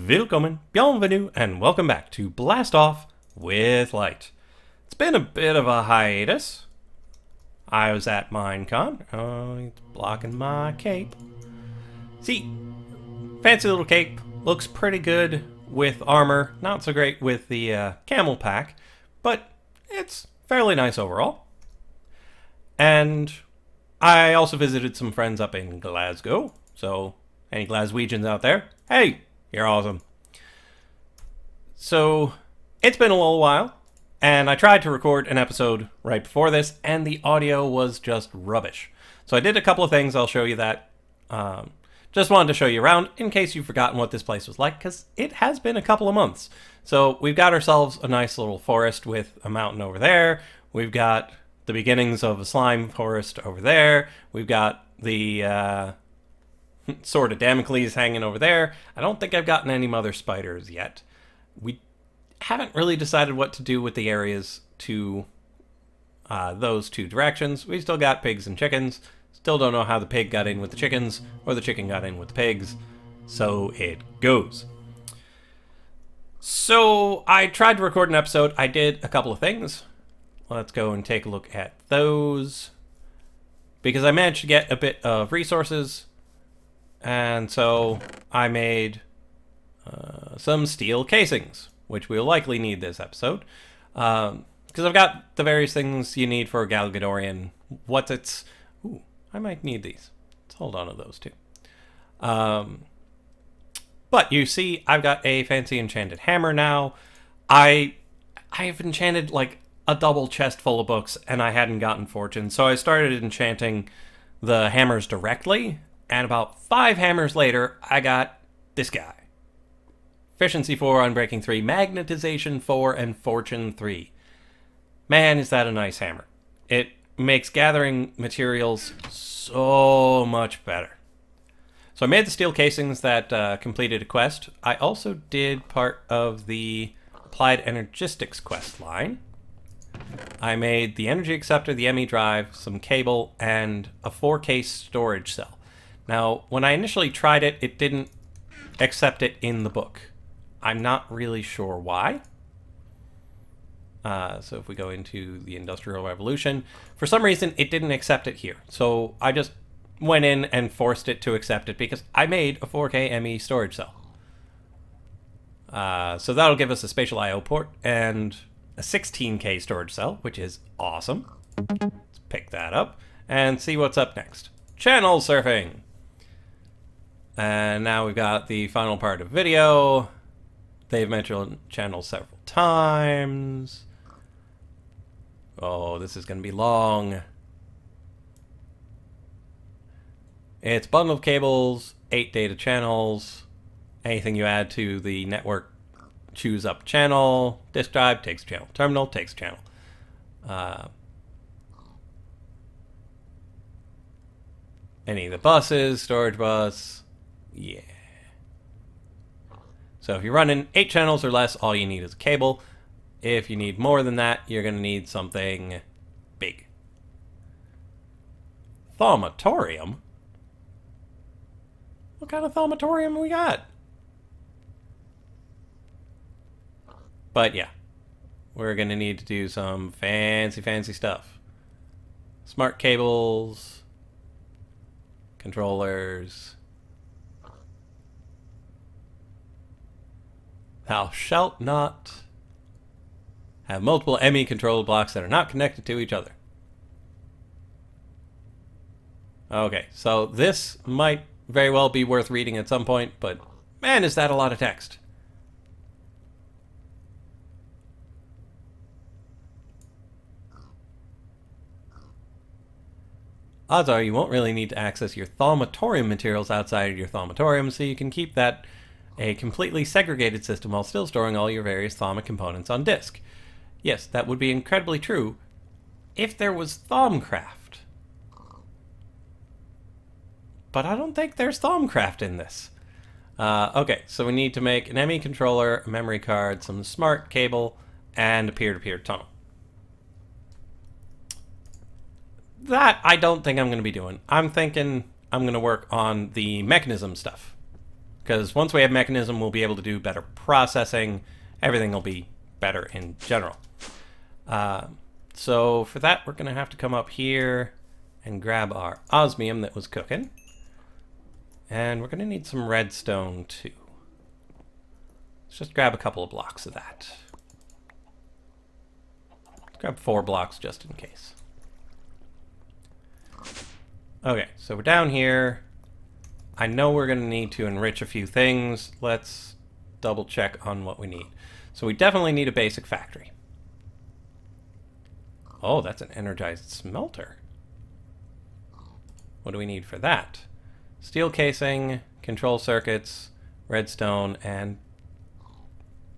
Willkommen, bienvenue, and welcome back to Blast Off with Light. It's been a bit of a hiatus. I was at Minecon. Oh, it's blocking my cape. See, fancy little cape. Looks pretty good with armor. Not so great with the camel pack, but it's fairly nice overall. And I also visited some friends up in Glasgow. So, any Glaswegians out there? Hey! You're awesome. So, it's been a little while, and I tried to record an episode right before this, and the audio was just rubbish. So I did a couple of things, I'll show you that. Just wanted to show you around, in case you've forgotten what this place was like, because it has been a couple of months. So we've got ourselves a nice little forest with a mountain over there. We've got the beginnings of a slime forest over there. We've got the Sword of Damocles hanging over there. I don't think I've gotten any mother spiders yet. We haven't really decided what to do with the areas to those two directions. We still got pigs and chickens. Still don't know how the pig got in with the chickens or the chicken got in with the pigs. So it goes. So I tried to record an episode. I did a couple of things. Let's go and take a look at those. Because I managed to get a bit of resources. And so I made some steel casings, which we'll likely need this episode. Because I've got the various things you need for a Galgadorian. Ooh, I might need these. Let's hold on to those too. But you see, I've got a fancy enchanted hammer now. I have enchanted like a double chest full of books, and I hadn't gotten fortune. So I started enchanting the hammers directly. And about 5 hammers later, I got this guy. Efficiency 4, Unbreaking 3, Magnetization 4, and Fortune 3. Man, is that a nice hammer. It makes gathering materials so much better. So I made the steel casings that completed a quest. I also did part of the Applied Energistics quest line. I made the energy acceptor, the ME drive, some cable, and a 4K storage cell. Now, when I initially tried it, it didn't accept it in the book. I'm not really sure why. So if we go into the Industrial Revolution, for some reason, it didn't accept it here. So I just went in and forced it to accept it because I made a 4K ME storage cell. So that'll give us a spatial I/O port and a 16K storage cell, which is awesome. Let's pick that up and see what's up next. Channel surfing. And now we've got the final part of video. They've mentioned channels several times. Oh, this is going to be long. It's bundle of cables, 8 data channels. Anything you add to the network, choose up channel. Disk drive takes channel. Terminal takes channel. Any of the buses, storage bus. Yeah. So if you're running 8 channels or less, all you need is a cable. If you need more than that, you're going to need something big. Thaumatorium? What kind of thaumatorium we got? But yeah, we're going to need to do some fancy stuff. Smart cables, controllers. Thou shalt not have multiple ME control blocks that are not connected to each other. Okay, so this might very well be worth reading at some point, but man, is that a lot of text. Odds are you won't really need to access your thaumatorium materials outside of your thaumatorium, so you can keep that a completely segregated system while still storing all your various thaumic components on disk. Yes, that would be incredibly true if there was Thaumcraft. But I don't think there's Thaumcraft in this. Okay, so we need to make an ME controller, a memory card, some smart cable, and a peer-to-peer tunnel. That I don't think I'm going to be doing. I'm thinking I'm going to work on the mechanism stuff. Because once we have mechanism, we'll be able to do better processing. Everything will be better in general. So for that, we're going to have to come up here and grab our osmium that was cooking. And we're going to need some redstone too. Let's just grab a couple of blocks of that. Let's grab 4 blocks just in case. Okay, so we're down here. I know we're going to need to enrich a few things. Let's double check on what we need. So we definitely need a basic factory. Oh, that's an energized smelter. What do we need for that? Steel casing, control circuits, redstone, and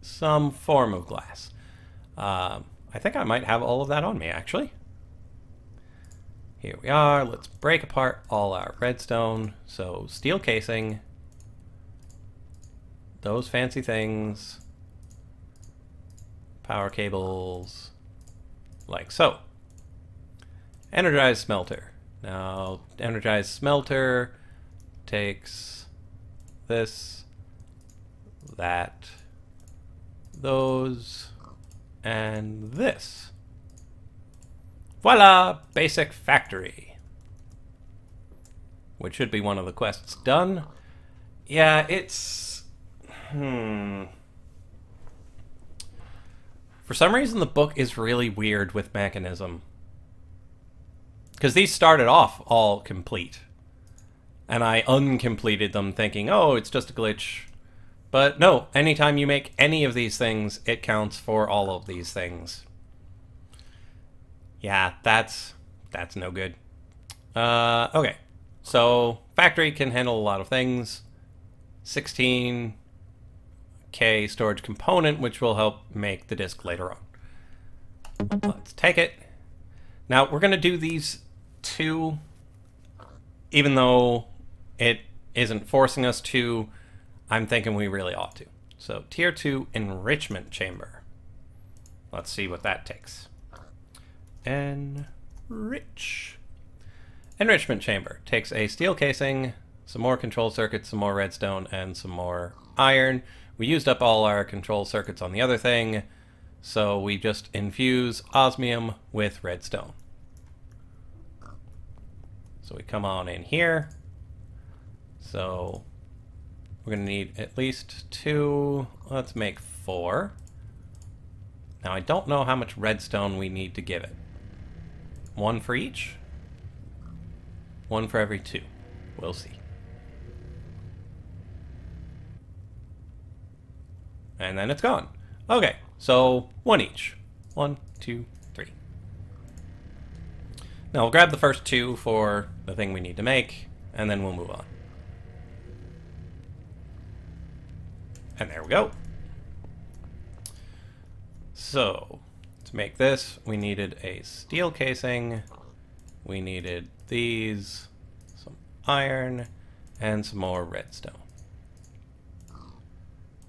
some form of glass. I think I might have all of that on me, actually. Here we are. Let's break apart all our redstone. So steel casing, those fancy things, power cables, like so. Energized smelter. Now, energized smelter takes this, that, those, and this. Voila! Basic factory. Which should be one of the quests done. Yeah, it's... For some reason, the book is really weird with mechanism. Because these started off all complete. And I uncompleted them thinking, oh, it's just a glitch. But no, anytime you make any of these things, it counts for all of these things. Yeah, that's no good. Okay, so factory can handle a lot of things. 16K storage component, which will help make the disk later on. Let's take it. Now, we're going to do these 2, even though it isn't forcing us to. I'm thinking we really ought to. So, tier 2 enrichment chamber. Let's see what that takes. Enrich. Enrichment chamber takes a steel casing, some more control circuits, some more redstone, and some more iron. We used up all our control circuits on the other thing, so we just infuse osmium with redstone. So we come on in here. So we're going to need at least 2. Let's make 4. Now I don't know how much redstone we need to give it. 1 for each? 1 for every 2. We'll see. And then it's gone. Okay, so 1 each. 1, 2, 3. Now we'll grab the first 2 for the thing we need to make, and then we'll move on. And there we go. So, to make this, we needed a steel casing, we needed these, some iron, and some more redstone.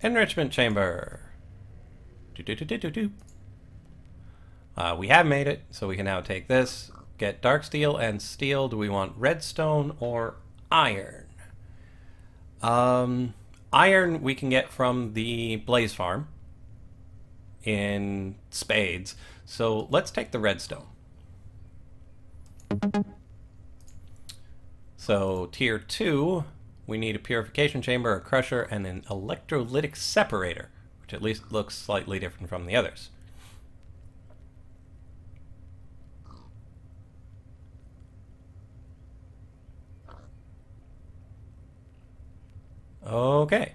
Enrichment chamber. We have made it, so we can now take this, get dark steel and steel. Do we want redstone or iron? Iron we can get from the Blaze Farm in spades. So let's take the redstone. So tier 2, we need a purification chamber, a crusher, and an electrolytic separator, which at least looks slightly different from the others. Okay,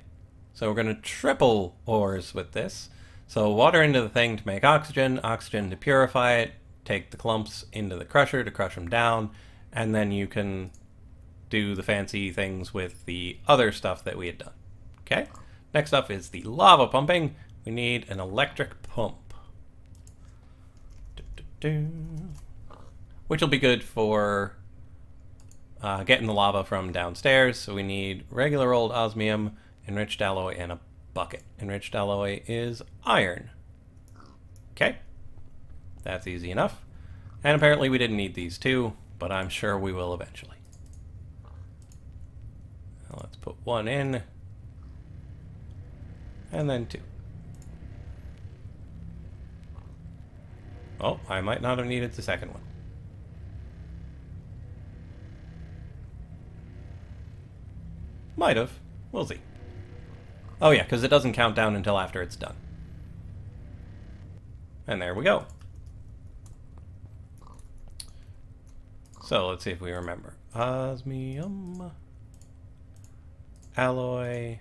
so we're going to triple ores with this. So water into the thing to make oxygen, oxygen to purify it, take the clumps into the crusher to crush them down, and then you can do the fancy things with the other stuff that we had done. Okay, next up is the lava pumping. We need an electric pump, which will be good for getting the lava from downstairs. So we need regular old osmium, enriched alloy, and a bucket. Enriched alloy is iron. Okay, that's easy enough. And apparently we didn't need these 2, but I'm sure we will eventually. Now let's put 1 in. And then 2. Oh, I might not have needed the second one. Might have. We'll see. Oh yeah, because it doesn't count down until after it's done. And there we go. So let's see if we remember. Osmium, alloy,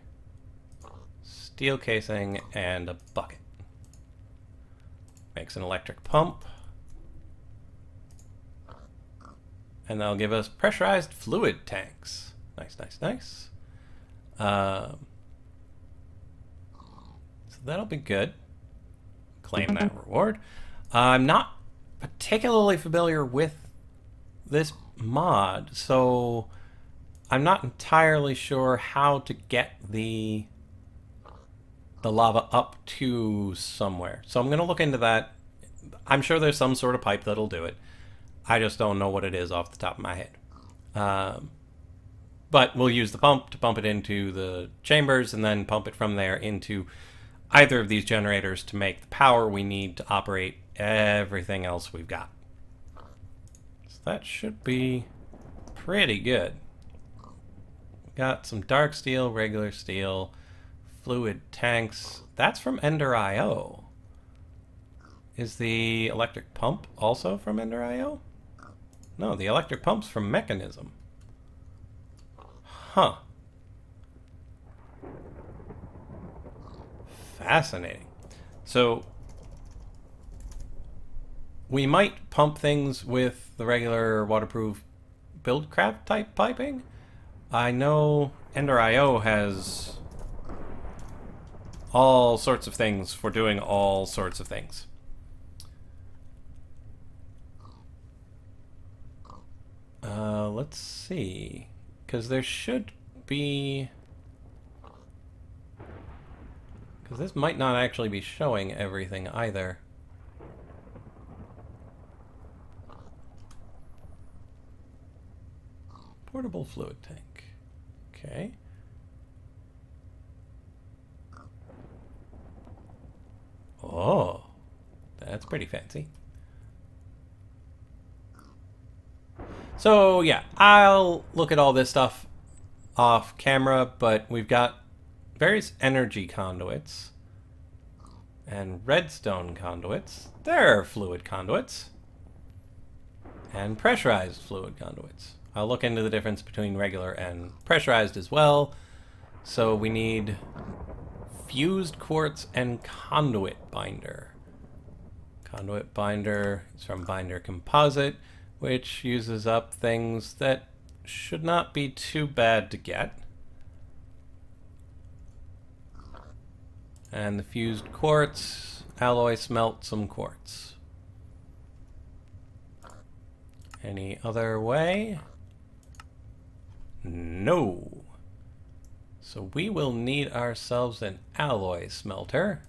steel casing, and a bucket. Makes an electric pump. And that'll give us pressurized fluid tanks. Nice, nice, nice. So that'll be good. Claim that reward. I'm not particularly familiar with this mod, so I'm not entirely sure how to get the lava up to somewhere. So I'm going to look into that. I'm sure there's some sort of pipe that'll do it. I just don't know what it is off the top of my head. But we'll use the pump to pump it into the chambers and then pump it from there into either of these generators to make the power we need to operate everything else we've got. So that should be pretty good. We've got some dark steel, regular steel, fluid tanks. That's from Ender.io. Is the electric pump also from Ender.io? No, the electric pump's from Mechanism. Huh. Fascinating. So we might pump things with the regular waterproof Buildcraft type piping. I know Ender.io has all sorts of things for doing all sorts of things. Let's see. Because there should be... Because this might not actually be showing everything either. Portable fluid tank. Okay. Oh, that's pretty fancy. So yeah, I'll look at all this stuff off camera, but we've got various energy conduits and redstone conduits. There are fluid conduits and pressurized fluid conduits. I'll look into the difference between regular and pressurized as well. So we need fused quartz and conduit binder. Conduit binder is from Binder Composite, which uses up things that should not be too bad to get. And the fused quartz, alloy smelt some quartz. Any other way? No. So we will need ourselves an alloy smelter.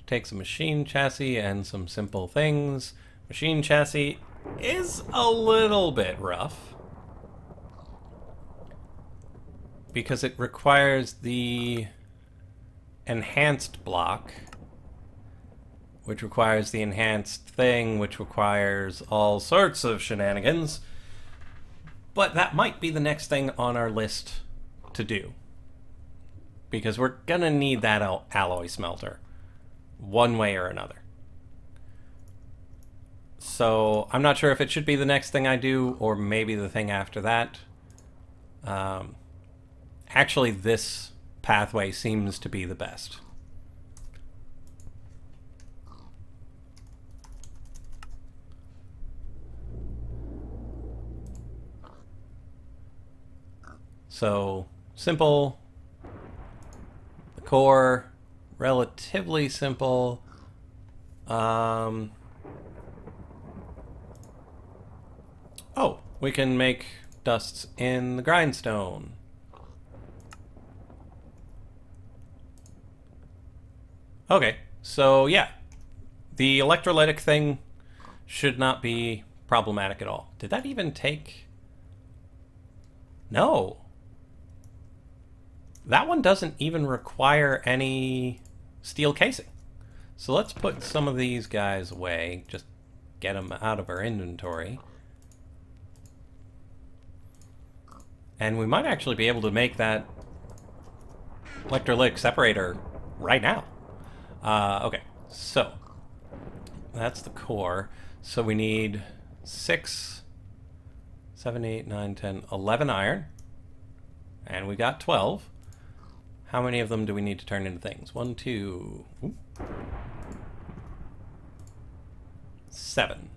Takes a machine chassis and some simple things. Machine chassis is a little bit rough because it requires the enhanced block, which requires the enhanced thing, which requires all sorts of shenanigans. But that might be the next thing on our list to do, because we're gonna need that alloy smelter one way or another. So I'm not sure if it should be the next thing I do or maybe the thing after that. Actually, this pathway seems to be the best. So simple, the core, relatively simple. Oh, we can make dusts in the grindstone. Okay, so yeah, the electrolytic thing should not be problematic at all. Did that even take... No. that one doesn't even require any steel casing. So let's put some of these guys away. Just get them out of our inventory. And we might actually be able to make that electrolytic separator right now. Okay, so that's the core. So we need 6, 7, 8, 9, 10, 11 iron. And we got 12. How many of them do we need to turn into things? 1, 2, 7.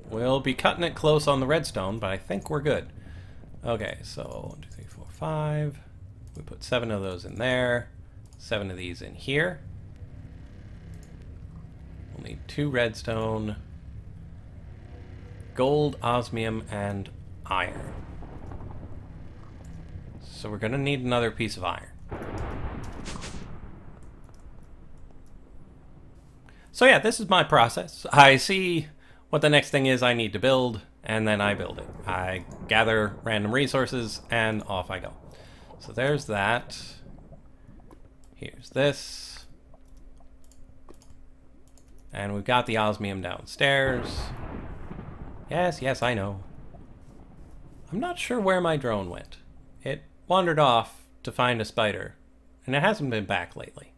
We'll be cutting it close on the redstone, but I think we're good. Okay, so 1, 2, 3, 4, 5. We put 7 of those in there. 7 of these in here. We'll need 2 redstone, gold, osmium, and iron. So we're going to need another piece of iron. So yeah, this is my process. I see what the next thing is I need to build, and then I build it. I gather random resources, and off I go. So there's that. Here's this. And we've got the osmium downstairs. Yes, yes, I know. I'm not sure where my drone went. It wandered off to find a spider, and it hasn't been back lately.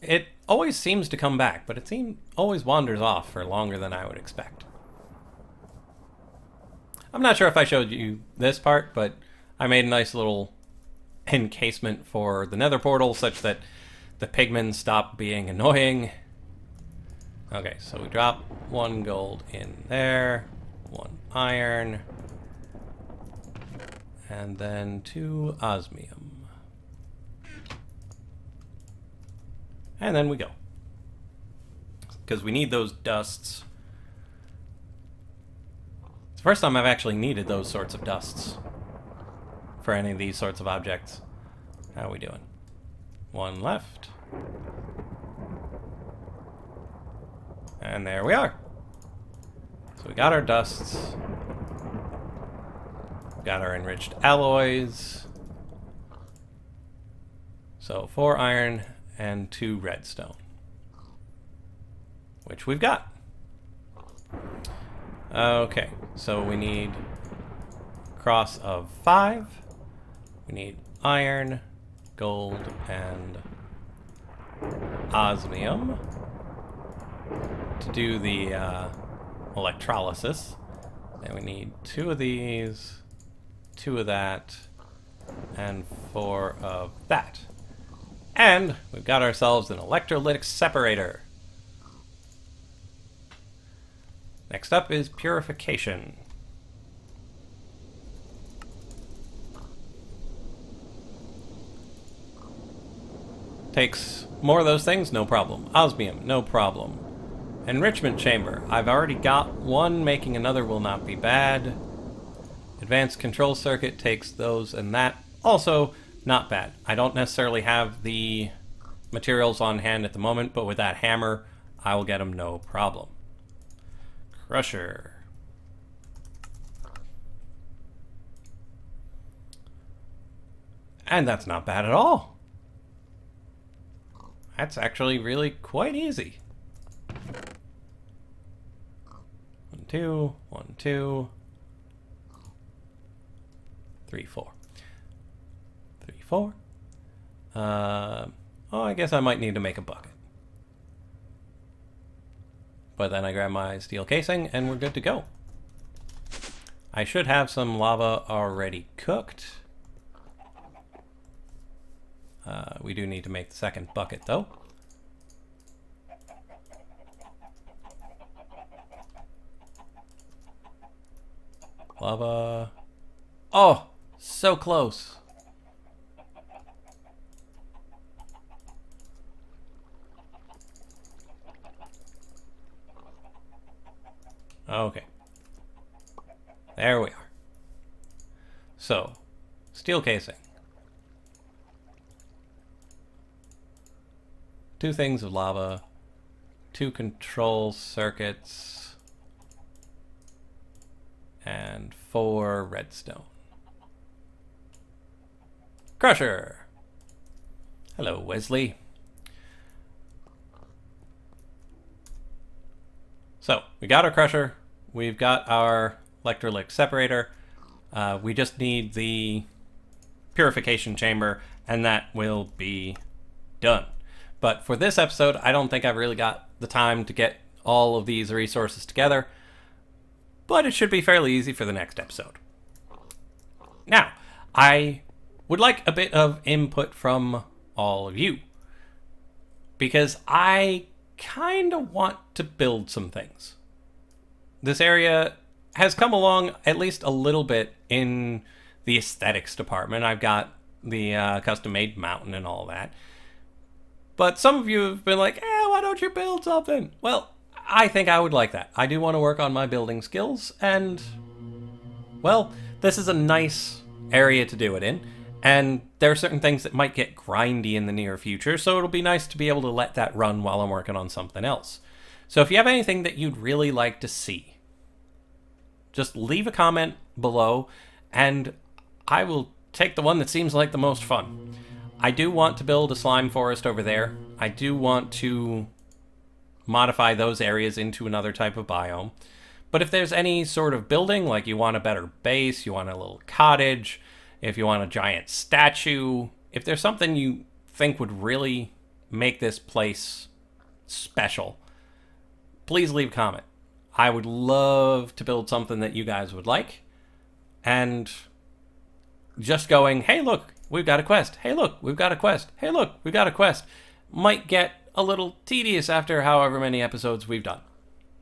It always seems to come back, but it always wanders off for longer than I would expect. I'm not sure if I showed you this part, but I made a nice little encasement for the nether portal such that the pigmen stop being annoying. Okay, so we drop 1 gold in there, 1 iron, and then 2 osmium. And then we go. Because we need those dusts. It's the first time I've actually needed those sorts of dusts for any of these sorts of objects. How are we doing? 1 left. And there we are. So we got our dusts. Got our enriched alloys. So 4 iron and 2 redstone, which we've got. Okay, so we need cross of 5. We need iron, gold, and osmium to do the electrolysis. And we need 2 of these, 2 of that, and 4 of that. And we've got ourselves an electrolytic separator. Next up is purification. Takes more of those things, no problem. Osmium, no problem. Enrichment chamber. I've already got 1, making another will not be bad. Advanced control circuit takes those and that. Also, not bad. I don't necessarily have the materials on hand at the moment, but with that hammer, I will get them no problem. Crusher. And that's not bad at all. That's actually really quite easy. 1, 2, 1, 2, 3, 4. 3, 4. Oh, I guess I might need to make a bucket. But then I grab my steel casing and we're good to go. I should have some lava already cooked. We do need to make the second bucket though. Lava. Oh, so close. Okay. There we are. So, steel casing. 2 things of lava, 2 control circuits, and 4 redstone. Crusher. Hello, Wesley. So, we got our crusher. We've got our electrolytic separator. We just need the purification chamber, and that will be done. But for this episode, I don't think I've really got the time to get all of these resources together, but it should be fairly easy for the next episode. Now, I would like a bit of input from all of you, because I kind of want to build some things. This area has come along at least a little bit in the aesthetics department. I've got the custom-made mountain and all that. But some of you have been like, why don't you build something? Well, I think I would like that. I do want to work on my building skills, and, well, this is a nice area to do it in. And there are certain things that might get grindy in the near future, so it'll be nice to be able to let that run while I'm working on something else. So if you have anything that you'd really like to see, just leave a comment below, and I will take the one that seems like the most fun. I do want to build a slime forest over there. I do want to modify those areas into another type of biome. But if there's any sort of building, like you want a better base, you want a little cottage, if you want a giant statue, if there's something you think would really make this place special, please leave a comment. I would love to build something that you guys would like. And just going, hey, look, we've got a quest. Hey, look, we've got a quest. Hey, look, we've got a quest, might get a little tedious after however many episodes we've done.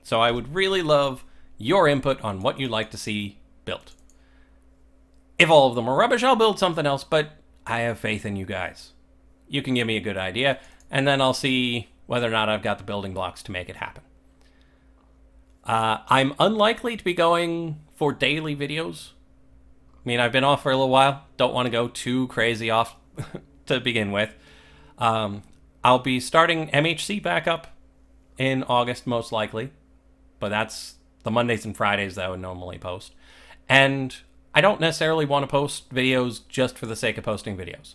So I would really love your input on what you'd like to see built. If all of them are rubbish, I'll build something else, but I have faith in you guys. You can give me a good idea, and then I'll see whether or not I've got the building blocks to make it happen. I'm unlikely to be going for daily videos. I mean, I've been off for a little while. Don't want to go too crazy off to begin with. I'll be starting MHC back up in August, most likely. But that's the Mondays and Fridays that I would normally post. And I don't necessarily want to post videos just for the sake of posting videos.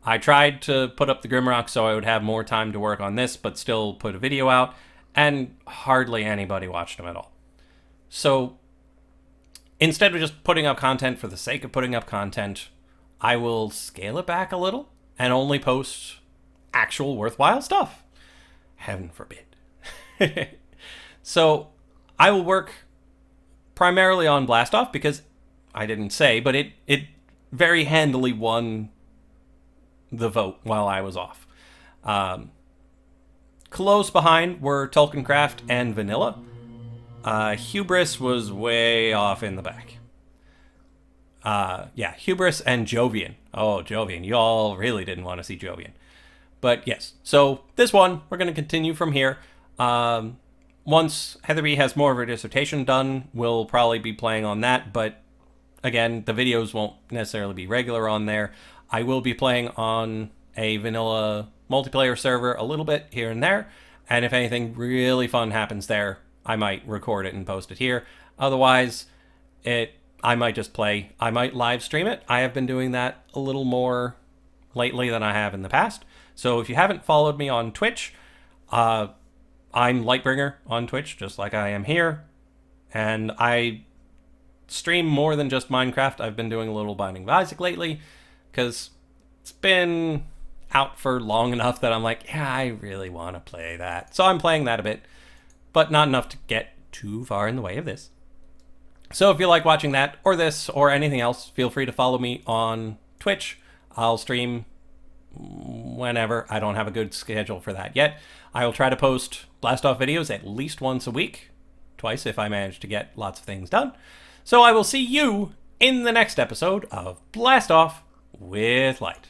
I tried to put up the Grimrock so I would have more time to work on this, but still put a video out, and hardly anybody watched them at all. So instead of just putting up content for the sake of putting up content, I will scale it back a little and only post actual worthwhile stuff. Heaven forbid. So I will work primarily on Blastoff because I didn't say, but it very handily won the vote while I was off. Close behind were Tolkiencraft and Vanilla. Hubris was way off in the back. Yeah, Hubris and Jovian. Oh, Jovian. You all really didn't want to see Jovian. But yes, so this one, we're going to continue from here. Once Heatherby has more of her dissertation done, we'll probably be playing on that. But again, the videos won't necessarily be regular on there. I will be playing on a vanilla multiplayer server a little bit here and there. And if anything really fun happens there, I might record it and post it here. Otherwise, I might just play. I might live stream it. I have been doing that a little more lately than I have in the past. So if you haven't followed me on Twitch, I'm Lytebringr on Twitch, just like I am here. And I stream more than just Minecraft. I've been doing a little Binding of Isaac lately, because it's been out for long enough that I'm like, yeah, I really want to play that. So I'm playing that a bit, but not enough to get too far in the way of this. So if you like watching that, or this, or anything else, feel free to follow me on Twitch. I'll stream whenever. I don't have a good schedule for that yet. I will try to post Blastoff videos at least once a week, twice if I manage to get lots of things done. So I will see you in the next episode of Blastoff with Light.